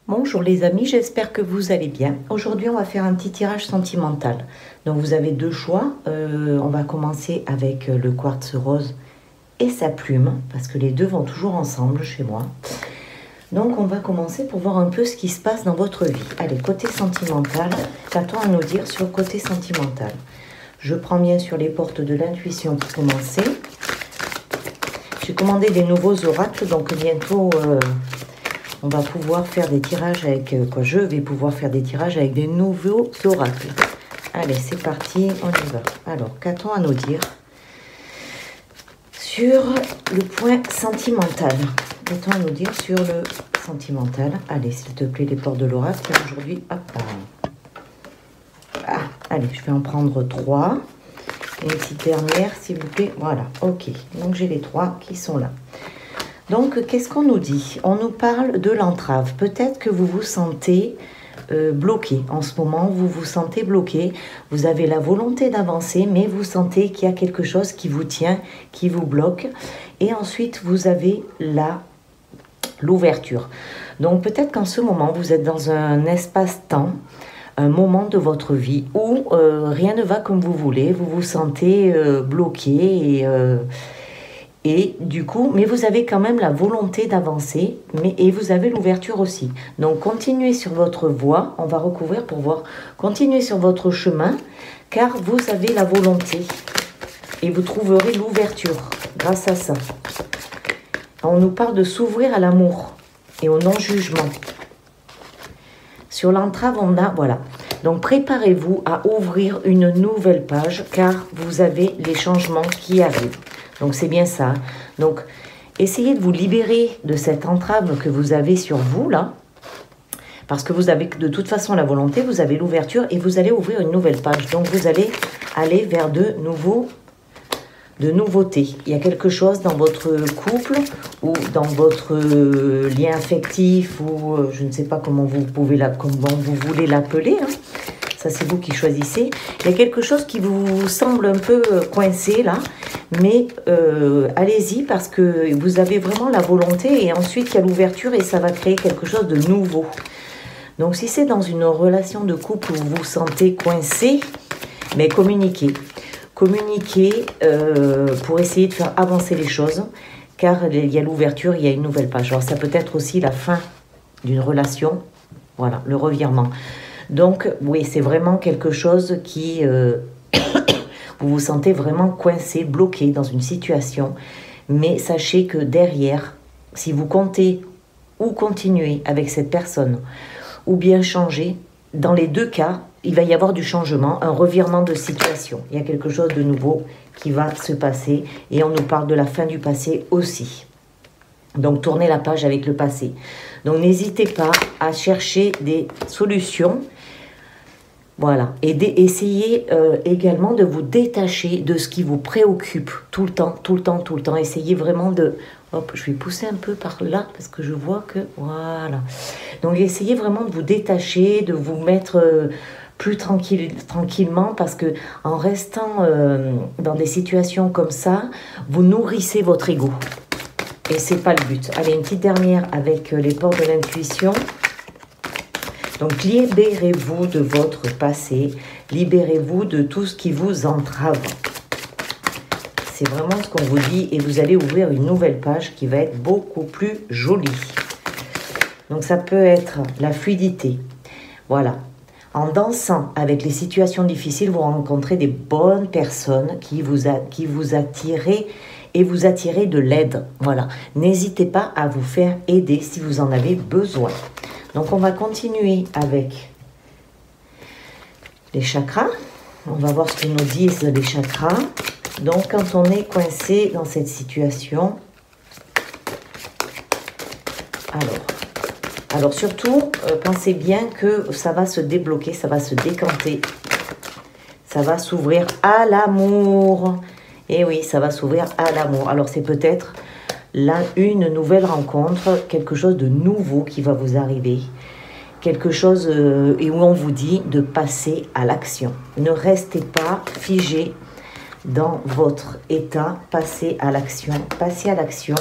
Bonjour les amis, j'espère que vous allez bien. Aujourd'hui, on va faire un petit tirage sentimental. Donc vous avez deux choix. On va commencer avec le quartz rose et sa plume, parce que les deux vont toujours ensemble chez moi. Donc on va commencer pour voir un peu ce qui se passe dans votre vie. Allez, côté sentimental, qu'a-t-on à nous dire sur le côté sentimental? Je prends bien sûr les portes de l'intuition pour commencer. J'ai commandé des nouveaux oracles, donc bientôt... on va pouvoir faire des tirages avec... je vais pouvoir faire des tirages avec des nouveaux oracles. Allez, c'est parti, on y va. Alors, qu'a-t-on à nous dire sur le point sentimental? Qu'a-t-on à nous dire sur le sentimental? Allez, s'il te plaît, les portes de l'oracle. Aujourd'hui, hop là. Allez, je vais en prendre 3. Et une petite dernière, s'il vous plaît. Voilà, ok. Donc, j'ai les 3 qui sont là. Donc, qu'est-ce qu'on nous dit? On nous parle de l'entrave. Peut-être que vous vous sentez bloqué. En ce moment, vous vous sentez bloqué. Vous avez la volonté d'avancer, mais vous sentez qu'il y a quelque chose qui vous tient, qui vous bloque. Et ensuite, vous avez l'ouverture. Donc, peut-être qu'en ce moment, vous êtes dans un espace-temps, un moment de votre vie où rien ne va comme vous voulez. Vous vous sentez bloqué et du coup, mais vous avez quand même la volonté d'avancer, et vous avez l'ouverture aussi. Donc, continuez sur votre voie, on va recouvrir pour voir. Continuez sur votre chemin, car vous avez la volonté. Et vous trouverez l'ouverture grâce à ça. On nous parle de s'ouvrir à l'amour et au non-jugement. Sur l'entrave, on a, voilà. Donc, préparez-vous à ouvrir une nouvelle page, car vous avez les changements qui arrivent. Donc, c'est bien ça. Donc, essayez de vous libérer de cette entrave que vous avez sur vous, là. Parce que vous avez de toute façon la volonté, vous avez l'ouverture et vous allez ouvrir une nouvelle page. Donc, vous allez aller vers de nouveautés. Il y a quelque chose dans votre couple ou dans votre lien affectif ou je ne sais pas comment vous voulez l'appeler, hein. Ça, c'est vous qui choisissez. Il y a quelque chose qui vous semble un peu coincé, là. Mais allez-y parce que vous avez vraiment la volonté. Et ensuite, il y a l'ouverture et ça va créer quelque chose de nouveau. Donc, si c'est dans une relation de couple où vous vous sentez coincé, mais communiquez. Communiquez pour essayer de faire avancer les choses. Car il y a l'ouverture, il y a une nouvelle page. Alors, ça peut être aussi la fin d'une relation. Voilà, le revirement. Donc, oui, c'est vraiment quelque chose qui... vous vous sentez vraiment coincé, bloqué dans une situation. Mais sachez que derrière, si vous comptez ou continuer avec cette personne, ou bien changer, dans les deux cas, il va y avoir du changement, un revirement de situation. Il y a quelque chose de nouveau qui va se passer. Et on nous parle de la fin du passé aussi. Donc, tournez la page avec le passé. Donc, n'hésitez pas à chercher des solutions. Voilà. Et essayez également de vous détacher de ce qui vous préoccupe tout le temps, tout le temps, tout le temps. Essayez vraiment de... Hop, je vais pousser un peu par là parce que je vois que... Voilà. Donc, essayez vraiment de vous détacher, de vous mettre... plus tranquillement parce que en restant dans des situations comme ça, vous nourrissez votre ego. Et c'est pas le but. Allez, une petite dernière avec les portes de l'intuition. Donc, libérez-vous de votre passé. Libérez-vous de tout ce qui vous entrave. C'est vraiment ce qu'on vous dit. Et vous allez ouvrir une nouvelle page qui va être beaucoup plus jolie. Donc, ça peut être la fluidité. Voilà. En dansant avec les situations difficiles, vous rencontrez des bonnes personnes qui vous attirent et vous attirez de l'aide. Voilà. N'hésitez pas à vous faire aider si vous en avez besoin. Donc, on va continuer avec les chakras. On va voir ce que nous disent les chakras. Donc, quand on est coincé dans cette situation, alors surtout, pensez bien que ça va se débloquer, ça va se décanter. Ça va s'ouvrir à l'amour. Et oui, ça va s'ouvrir à l'amour. Alors, c'est peut-être là une nouvelle rencontre, quelque chose de nouveau qui va vous arriver. Quelque chose et où on vous dit de passer à l'action. Ne restez pas figé dans votre état, passez à l'action. Passez à l'action.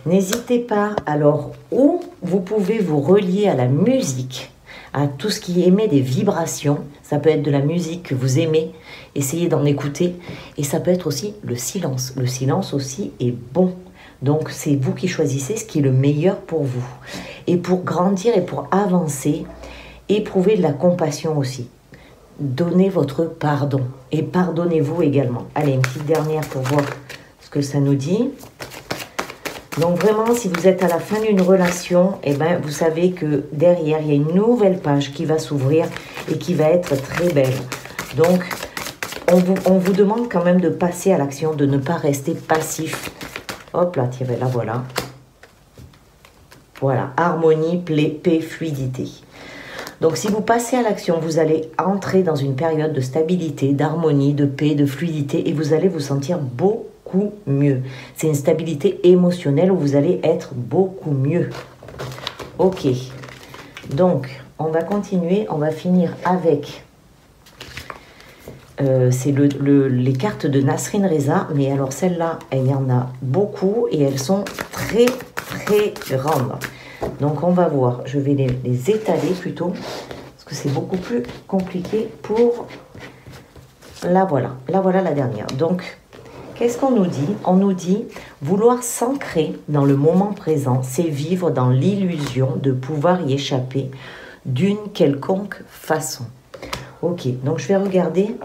N'hésitez pas, alors, où vous pouvez vous relier à la musique, à tout ce qui émet des vibrations. Ça peut être de la musique que vous aimez, essayez d'en écouter. Et ça peut être aussi le silence. Le silence aussi est bon. Donc, c'est vous qui choisissez ce qui est le meilleur pour vous. Et pour grandir et pour avancer, éprouvez de la compassion aussi. Donnez votre pardon. Et pardonnez-vous également. Allez, une petite dernière pour voir ce que ça nous dit. Donc vraiment, si vous êtes à la fin d'une relation, eh ben, vous savez que derrière, il y a une nouvelle page qui va s'ouvrir et qui va être très belle. Donc, on vous demande quand même de passer à l'action, de ne pas rester passif. Hop là, tiens, là, voilà. Voilà, harmonie, paix, fluidité. Donc, si vous passez à l'action, vous allez entrer dans une période de stabilité, d'harmonie, de paix, de fluidité et vous allez vous sentir beaucoup mieux. C'est une stabilité émotionnelle où vous allez être beaucoup mieux. Ok. Donc, on va continuer. On va finir avec... c'est les cartes de Nasrin Reza. Mais alors, celles-là, il y en a beaucoup et elles sont très, très grandes. Donc, on va voir. Je vais les étaler plutôt. Parce que c'est beaucoup plus compliqué pour... Là, voilà. Là, voilà la dernière. Donc... Qu'est-ce qu'on nous dit? On nous dit vouloir s'ancrer dans le moment présent, c'est vivre dans l'illusion de pouvoir y échapper d'une quelconque façon. Ok, donc je vais regarder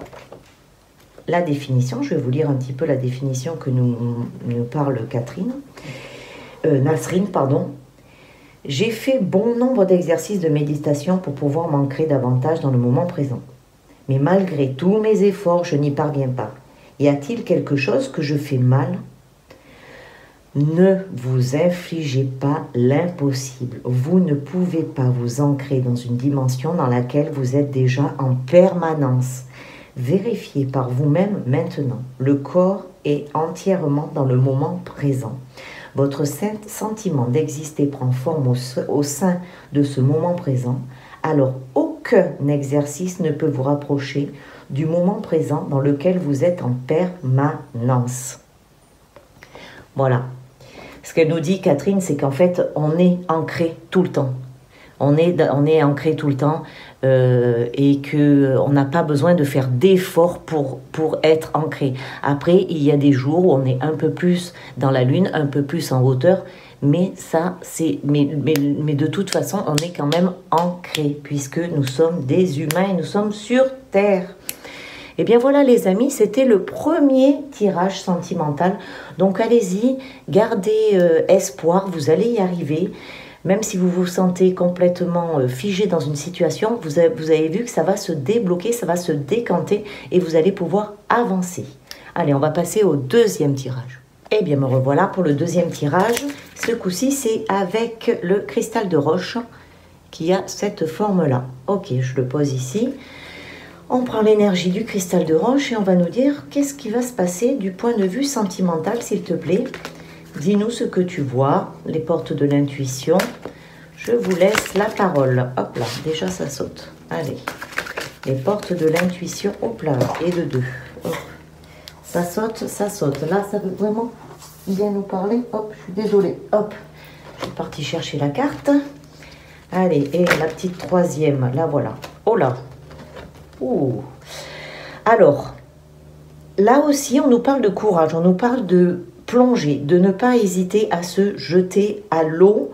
la définition. Je vais vous lire un petit peu la définition que nous parle Nasrin, pardon. J'ai fait bon nombre d'exercices de méditation pour pouvoir m'ancrer davantage dans le moment présent. Mais malgré tous mes efforts, je n'y parviens pas. Y a-t-il quelque chose que je fais mal? Ne vous infligez pas l'impossible. Vous ne pouvez pas vous ancrer dans une dimension dans laquelle vous êtes déjà en permanence. Vérifiez par vous-même maintenant. Le corps est entièrement dans le moment présent. Votre sentiment d'exister prend forme au sein de ce moment présent. Alors, aucun exercice ne peut vous rapprocher du moment présent dans lequel vous êtes en permanence. Voilà. Ce qu'elle nous dit, Catherine, c'est qu'en fait, on est ancré tout le temps. On est ancré tout le temps et qu'on n'a pas besoin de faire d'efforts pour être ancré. Après, il y a des jours où on est un peu plus dans la lune, un peu plus en hauteur, mais ça, mais de toute façon, on est quand même ancré puisque nous sommes des humains et nous sommes sur Terre. Et bien voilà les amis, c'était le premier tirage sentimental. Donc allez-y, gardez espoir, vous allez y arriver. Même si vous vous sentez complètement figé dans une situation, vous avez vu que ça va se débloquer, ça va se décanter et vous allez pouvoir avancer. Allez, on va passer au deuxième tirage. Eh bien me revoilà pour le deuxième tirage. Ce coup-ci, c'est avec le cristal de roche qui a cette forme-là. Ok, je le pose ici. On prend l'énergie du cristal de roche et on va nous dire qu'est-ce qui va se passer du point de vue sentimental, s'il te plaît. Dis-nous ce que tu vois, les portes de l'intuition. Je vous laisse la parole. Hop là, déjà ça saute. Allez, les portes de l'intuition, hop là, et de deux. Hop. Ça saute, ça saute. Là, ça veut vraiment bien nous parler. Hop, je suis désolée. Hop, je suis partie chercher la carte. Allez, et la petite troisième, là voilà. Oh là. Ouh. Alors, là aussi, on nous parle de courage, on nous parle de plonger, de ne pas hésiter à se jeter à l'eau,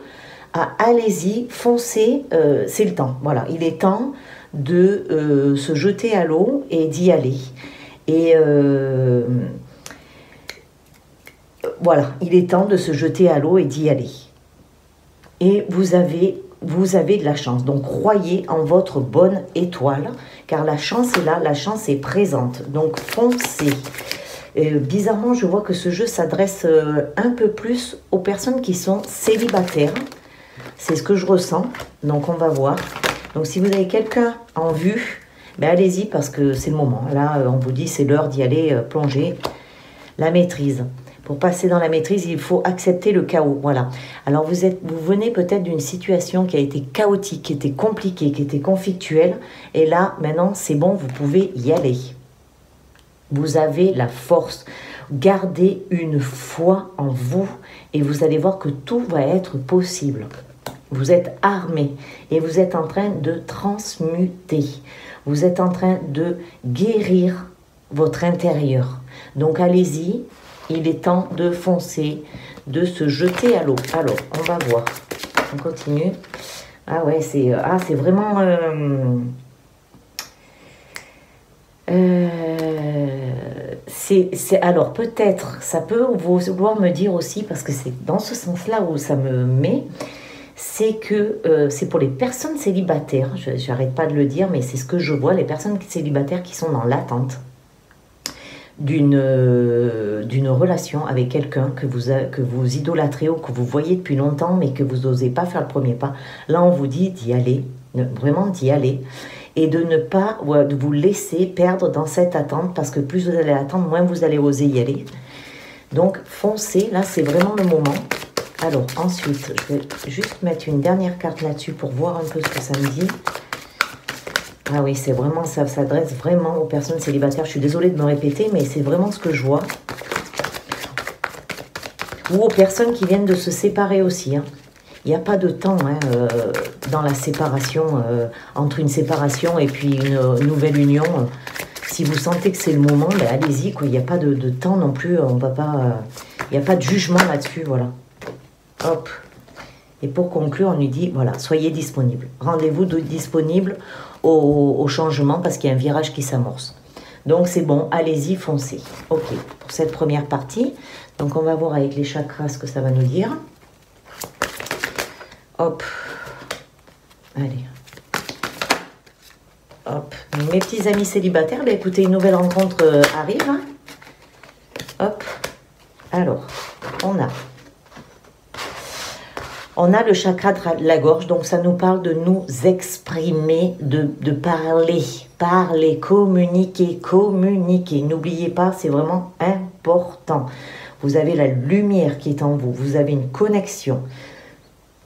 à allez-y, foncez, c'est le temps. Voilà, il est temps de se jeter à l'eau et d'y aller. Et voilà, il est temps de se jeter à l'eau et d'y aller. Et vous avez de la chance. Donc, croyez en votre bonne étoile, car la chance est là, la chance est présente. Donc, foncez. Bizarrement, je vois que ce jeu s'adresse un peu plus aux personnes qui sont célibataires. C'est ce que je ressens. Donc, on va voir. Donc, si vous avez quelqu'un en vue, ben allez-y parce que c'est le moment. Là, on vous dit, c'est l'heure d'y aller plonger. La maîtrise. Pour passer dans la maîtrise, il faut accepter le chaos. Voilà. Alors, vous venez peut-être d'une situation qui a été chaotique, qui était compliquée, qui était conflictuelle. Et là, maintenant, c'est bon, vous pouvez y aller. Vous avez la force. Gardez une foi en vous et vous allez voir que tout va être possible. Vous êtes armé et vous êtes en train de transmuter. Vous êtes en train de guérir votre intérieur. Donc allez-y, il est temps de foncer, de se jeter à l'eau. Alors, on va voir. On continue. Ah ouais, c'est vraiment... alors peut-être, ça peut vouloir me dire aussi, parce que c'est dans ce sens-là où ça me met, c'est que c'est pour les personnes célibataires, j'arrête pas de le dire, mais c'est ce que je vois, les personnes célibataires qui sont dans l'attente d'une relation avec quelqu'un que vous idolâtrez ou que vous voyez depuis longtemps, mais que vous n'osez pas faire le premier pas. Là, on vous dit d'y aller, vraiment d'y aller, et de ne pas de vous laisser perdre dans cette attente, parce que plus vous allez attendre, moins vous allez oser y aller. Donc, foncez, là, c'est vraiment le moment. Alors, ensuite, je vais juste mettre une dernière carte là-dessus pour voir un peu ce que ça me dit. Ah oui, c'est vraiment, ça s'adresse vraiment aux personnes célibataires. Je suis désolée de me répéter, mais c'est vraiment ce que je vois. Ou aux personnes qui viennent de se séparer aussi, hein. Il n'y a pas de temps dans la séparation, entre une séparation et puis une nouvelle union. Si vous sentez que c'est le moment, ben allez-y, quoi. Il n'y a pas de temps non plus. On va pas, il n'y a pas de jugement là-dessus, voilà. Hop. Et pour conclure, on lui dit, voilà, soyez disponible. Rendez-vous disponible au changement parce qu'il y a un virage qui s'amorce. Donc c'est bon, allez-y, foncez. Ok, pour cette première partie. Donc on va voir avec les chakras ce que ça va nous dire. Hop. Allez. Hop. Mes petits amis célibataires, ben écoutez, une nouvelle rencontre arrive. Hein. Hop. Alors, on a le chakra de la gorge, donc ça nous parle de nous exprimer, de parler, communiquer. N'oubliez pas, c'est vraiment important. Vous avez la lumière qui est en vous, vous avez une connexion.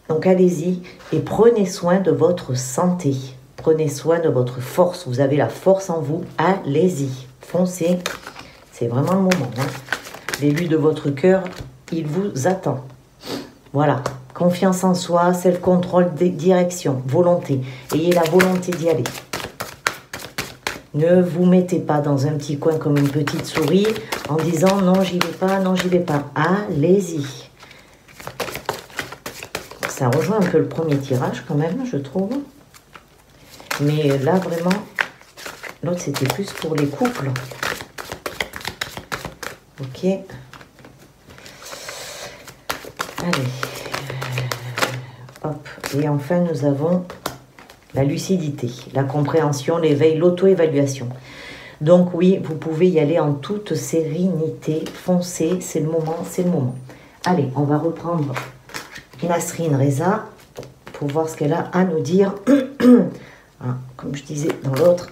Donc allez-y et prenez soin de votre santé. Prenez soin de votre force. Vous avez la force en vous. Allez-y. Foncez. C'est vraiment le moment. Hein. L'élu de votre cœur, il vous attend. Voilà. Confiance en soi, self-control, direction, volonté. Ayez la volonté d'y aller. Ne vous mettez pas dans un petit coin comme une petite souris en disant non, j'y vais pas, non, j'y vais pas. Allez-y. Ça rejoint un peu le premier tirage quand même, je trouve. Mais là, vraiment, l'autre, c'était plus pour les couples. Ok. Allez. Hop. Et enfin, nous avons la lucidité, la compréhension, l'éveil, l'auto-évaluation. Donc oui, vous pouvez y aller en toute sérénité. Foncez, c'est le moment, c'est le moment. Allez, on va reprendre Nasrine Reza pour voir ce qu'elle a à nous dire. Comme je disais dans l'autre,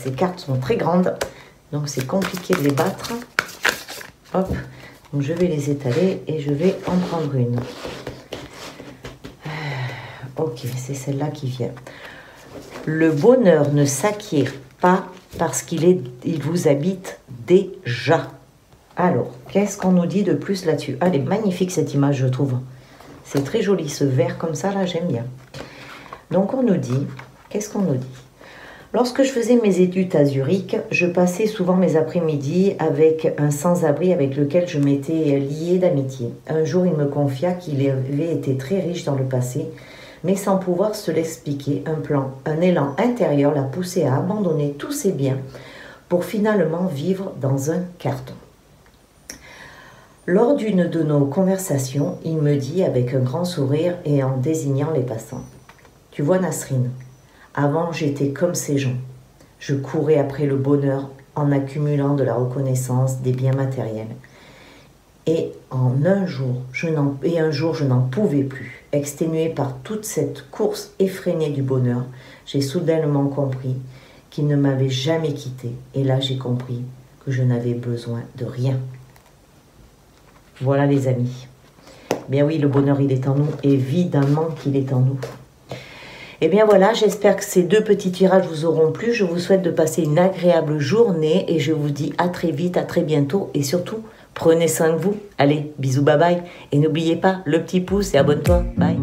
ces cartes sont très grandes, donc c'est compliqué de les battre. Hop, donc je vais les étaler et je vais en prendre une. Ok, c'est celle-là qui vient. Le bonheur ne s'acquiert pas parce qu'il vous habite déjà. Alors, qu'est-ce qu'on nous dit de plus là-dessus? Elle est magnifique cette image, je trouve. C'est très joli, ce vert comme ça, là, j'aime bien. Donc, on nous dit, qu'est-ce qu'on nous dit? Lorsque je faisais mes études à Zurich, je passais souvent mes après-midi avec un sans-abri avec lequel je m'étais liée d'amitié. Un jour, il me confia qu'il avait été très riche dans le passé, mais sans pouvoir se l'expliquer, un élan intérieur l'a poussé à abandonner tous ses biens pour finalement vivre dans un carton. Lors d'une de nos conversations, il me dit avec un grand sourire et en désignant les passants, « Tu vois Nasrine, avant j'étais comme ces gens. Je courais après le bonheur en accumulant de la reconnaissance, des biens matériels. Et un jour, je n'en pouvais plus. Exténué par toute cette course effrénée du bonheur, j'ai soudainement compris qu'il ne m'avait jamais quitté. Et là, j'ai compris que je n'avais besoin de rien. » Voilà les amis. Bien oui, le bonheur, il est en nous. Évidemment qu'il est en nous. Et bien voilà, j'espère que ces 2 petits tirages vous auront plu. Je vous souhaite de passer une agréable journée et je vous dis à très vite, à très bientôt et surtout, prenez soin de vous. Allez, bisous, bye bye. Et n'oubliez pas, le petit pouce et abonne-toi. Bye.